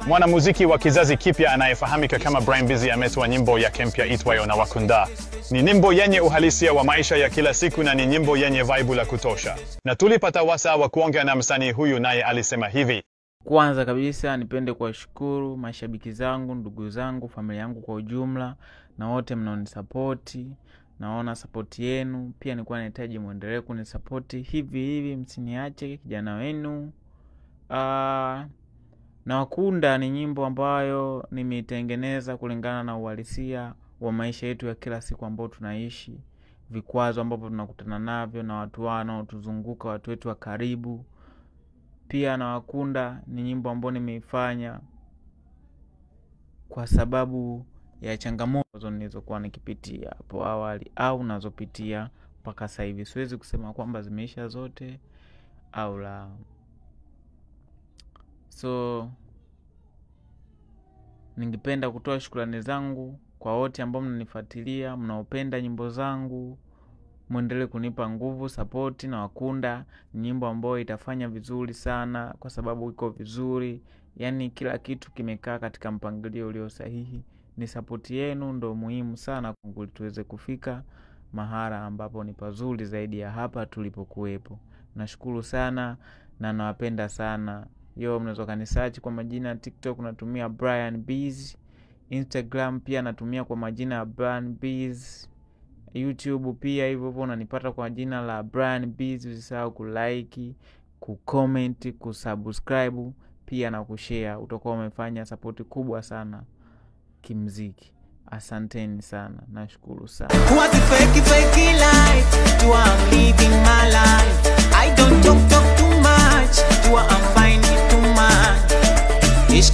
Mwanamuziki wa kizazi kipya anayefahamika kama Brian Busy ametoa nyimbo yake mpya itwayo Nawakunda. Ni nyimbo yenye uhalisia wa maisha ya kila siku na ni nyimbo yenye vibe la kutosha. Na tulipata wasaa wa kuongea na msanii huyu, naye alisema hivi. Kwanza kabisa nipende kuwashukuru mashabiki zangu, ndugu zangu, familia yangu kwa ujumla na wote mnaonisupporti. Naona support yenu. Pia nilikuwa nahitaji muendelee kunisupport hivi msiniache, kijana wenu. Nawakunda ni nyimbo ambayo nimeitengeneza kulingana na uhalisia wa maisha yetu ya kila siku ambao tunaishi, vikwazo ambavyo tunakutana navyo na watu wanaotuzunguka, watu wetu wa karibu. Pia Nawakunda ni nyimbo ambayo nimeifanya kwa sababu ya changamoto nilizokuwa nikipitia hapo awali au nazopitia mpaka sasa hivi. Siwezi kusema kwamba zimeisha zote au la. So ningependa kutoa shukrani zangu kwa wote ambao mnanifuatilia, mnaopenda nyimbo zangu. Muendelee kunipa nguvu, support. Nawakunda nyimbo ambayo itafanya vizuri sana kwa sababu iko vizuri. Yaani kila kitu kimekaa katika mpangilio ulio sahihi. Ni support yenu ndio muhimu sana ili tuweze kufika mahala ambapo ni pazuri zaidi ya hapa tulipokuwepo. Nashukuru sana na nawapenda sana. Mnaweza kanisearch kwa majina TikTok natumia Brian Busy, Instagram pia natumia kwa majina ya Brian Busy, YouTube pia hivyo unanipata kwa jina la Brian Busy. Usisahau kulike, kucomment, kusubscribe pia na kushare. Utakuwa umefanya support kubwa sana kimuziki. Asanteni sana, nashukuru sana. What the fake life? Do I'm living my life? I don't talk too much. Do I'm finding too much? It's